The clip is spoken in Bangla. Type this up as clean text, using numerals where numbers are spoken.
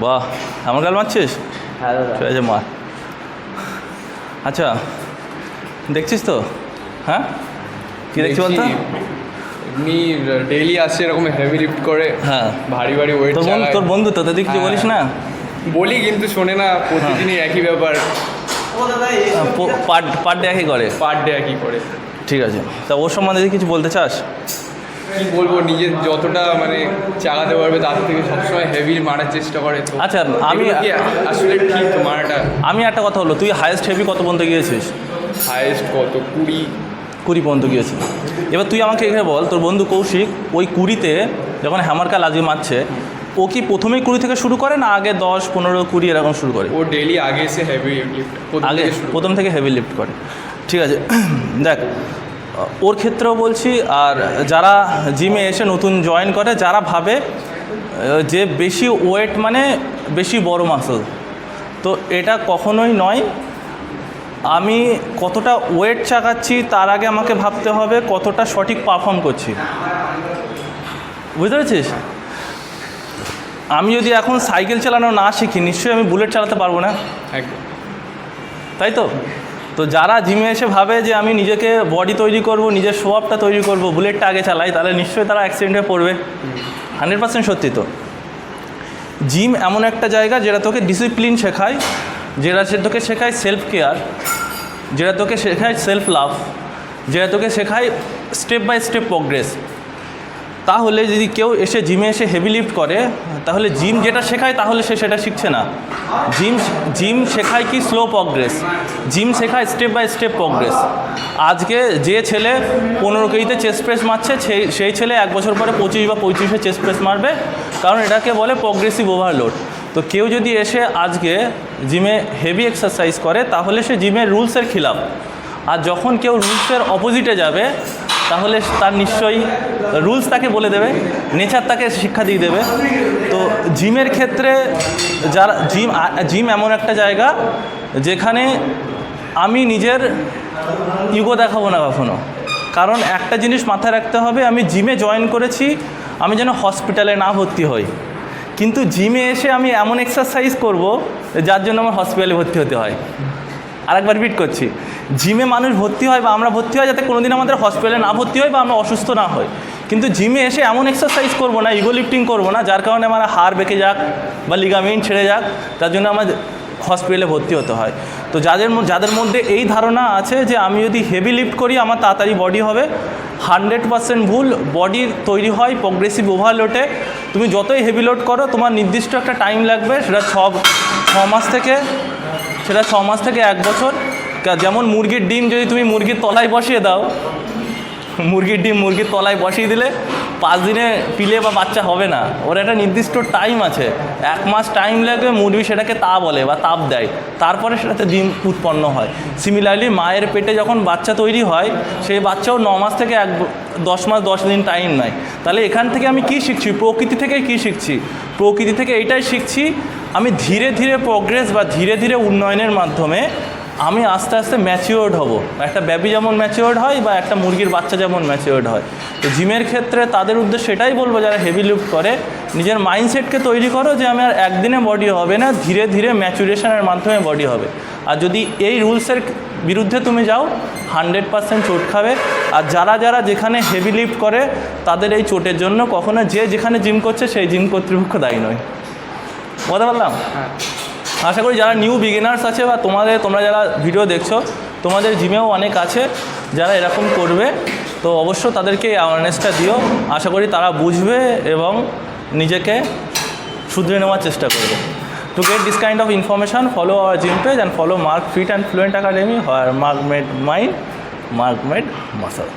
বাহ, আমার গাল মারছিস? হ্যাঁ দাদা। ঠিক আছে, মার। আচ্ছা, দেখছিস তো? হ্যাঁ, কী দেখছি বলতো? এমনি ডেইলি আসছে এরকম হেভি লিফট করে, হ্যাঁ, ভারী ভারী ওয়েট চালায়। তোর বন্ধু তো, তাদের কিছু বলিস না? বলি কিন্তু শোনে না, প্রতিদিনই একই ব্যাপার, পার ডে একই করে। পার ডে একই করে। ঠিক আছে, তা ওর সম্বন্ধে কিছু বলতে চাস? কি বলবো, নিজের যতটা মানে চালাতে পারবে তার থেকে সবসময় হেভি মারার চেষ্টা করে। তো আচ্ছা, আমি এগুলো কি আসলে ঠিক তো মারাটা? আমি একটা কথা হলো, তুই হায়েস্ট হেভি কত পর্যন্ত গিয়েছিস? হাইয়েস্ট কত? 20 পর্যন্ত গিয়েছিস। এবার তুই আমাকে এখানে বল, তোর বন্ধু কৌশিক ওই 20-তে যখন হ্যামার কাল আজকে মারছে, ও কি প্রথমেই 20 থেকে শুরু করে না আগে 10, 15, 20 এরকম শুরু করে? ও ডেইলি আগে এসে হেভি লিফট আগে প্রথম থেকে হেভি লিফট করে। ঠিক আছে, দেখ ওর ক্ষেত্রেও বলছি, আর যারা জিমে এসে নতুন জয়েন করে, যারা ভাবে যে বেশি ওয়েট মানে বেশি বড় মাসল, তো এটা কখনোই নয়। আমি কতটা ওয়েট চাকাচ্ছি তার আগে আমাকে ভাবতে হবে কতটা সঠিক পারফর্ম করছি, বুঝতে পেরেছিস? আমি যদি এখন সাইকেল চালানো না শিখি, নিশ্চয়ই আমি বুলেট চালাতে পারবো না, একদম। তাই তো? তো যারা জিমে এসে ভাবে যে আমি নিজেকে বডি তৈরি করব, নিজের শো আপটা তৈরি করব, বুলেটটা আগে চালাই, তাহলে নিশ্চয়ই তারা অ্যাক্সিডেন্টে পড়বে। 100% সত্যি। তো জিম এমন একটা জায়গা যেটা তোকে ডিসিপ্লিন শেখায়, যেটা তোকে শেখায় সেলফ কেয়ার, যেটা তোকে শেখায় সেলফ লাভ, যেটা তোকে শেখায় স্টেপ বাই স্টেপ প্রোগ্রেস। তাহলে যদি কেউ এসে জিমে এসে হেভি লিফট করে, তাহলে জিম যেটা শেখায় তাহলে সে সেটা শিখছে না। জিম শেখায় কি স্লো প্রোগ্রেস, জিম শেখায় স্টেপ বাই স্টেপ প্রোগ্রেস। আজকে যে ছেলে 15 কেজিতে চেস্ট প্রেস মারছে, সেই ছেলে 1 বছর পরে 25 বা 35-এ চেস্ট প্রেস মারবে, কারণ এটাকে বলে প্রোগ্রেসিভ ওভারলোড। তো কেউ যদি এসে আজকে জিমে হেভি এক্সারসাইজ করে, তাহলে সে জিমের রুলসের খিলাফ। আর যখন কেউ রুলসের অপোজিটে যাবে, তাহলে তার নিশ্চয়ই রুলস তাকে বলে দেবে, নেচার তাকে শিক্ষা দিয়ে দেবে। তো জিমের ক্ষেত্রে যারা জিম এমন একটা জায়গা যেখানে আমি নিজের ইগো দেখাবো না কখনো। কারণ একটা জিনিস মাথায় রাখতে হবে, আমি জিমে জয়েন করেছি আমি যেন হসপিটালে না ভর্তি হই, কিন্তু জিমে এসে আমি এমন এক্সারসাইজ করব যার জন্য আমার হসপিটালে ভর্তি হতে হয়। আরেকবার রিপিট করছি, জিমে মানুষ ভর্তি হয় বা আমরা ভর্তি হয় যাতে কোনোদিন আমাদের হসপিটালে না ভর্তি হয় বা আমরা অসুস্থ না হই। কিন্তু জিমে এসে এমন এক্সারসাইজ করবো না, ইগো লিফটিং করবো না, যার কারণে আমার হাড় বেঁকে যাক বা লিগামেন্ট ছেড়ে যাক, তার জন্য আমার হসপিটালে ভর্তি হতে হয়। তো যাদের মধ্যে এই ধারণা আছে যে আমি যদি হেভি লিফট করি আমার তাড়াতাড়ি বডি হবে, 100% ভুল। বডি তৈরি হয় প্রোগ্রেসিভ ওভারলোডে। তুমি যতই হেভি লোড করো, তোমার নির্দিষ্ট একটা টাইম লাগবে, সেটা 6 মাস থেকে 1 বছর। যেমন মুরগির ডিম যদি তুমি মুরগির তলায় বসিয়ে দাও, মুরগির ডিম মুরগির তলায় বসিয়ে দিলে 5 দিনে পিলে বা বাচ্চা হবে না। ওর একটা নির্দিষ্ট টাইম আছে, 1 মাস টাইম লাগে, মুরগি সেটাকে বলে বা তাপ দেয়, তারপরে সেটাতে ডিম উৎপন্ন হয়। সিমিলারলি মায়ের পেটে যখন বাচ্চা তৈরি হয়, সেই বাচ্চাও 9 মাস থেকে 10 মাস 10 দিন টাইম নেয়। তাহলে এখান থেকে আমি কি শিখছি? প্রকৃতি থেকে কি শিখছি? প্রকৃতি থেকে এইটাই শিখছি, আমি ধীরে ধীরে প্রোগ্রেস বা ধীরে ধীরে উন্নয়নের মাধ্যমে আমি আস্তে আস্তে ম্যাচিওর্ড হব। একটা বেবি যেমন ম্যাচিওর্ড হয় বা একটা মুরগির বাচ্চা যেমন ম্যাচিওর্ড হয়। তো জিমের ক্ষেত্রে তাদের উদ্দেশ্যে সেটাই বলবো, যারা হেভি লিফট করে, নিজের মাইন্ডসেটকে তৈরি করো যে আমি আর একদিনে বডি হবে না, ধীরে ধীরে ম্যাচুরেশনের মাধ্যমে বডি হবে। আর যদি এই রুলসের বিরুদ্ধে তুমি যাও, 100% চোট খাবে। আর যারা যেখানে হেভি লিফট করে, তাদের এই চোটের জন্য কখনো যেখানে জিম করছে সেই জিম কর্তৃপক্ষ দায়ী নয়। বলতে পারলাম? হ্যাঁ। আশা করি যারা নিউ বিগিনার্স আছে বা তোমরা যারা ভিডিও দেখছো, তোমাদের জিমেও অনেক আছে যারা এরকম করবে। তো অবশ্য তাদেরকে অ্যাওয়ারনেসটা দিও, আশা করি তারা বুঝবে এবং নিজেকে শুধরে নেওয়ার চেষ্টা করবে। To get this kind of information, follow our gym page and follow Mark Fit and Fluent Academy, where Mark made mind, Mark made muscle.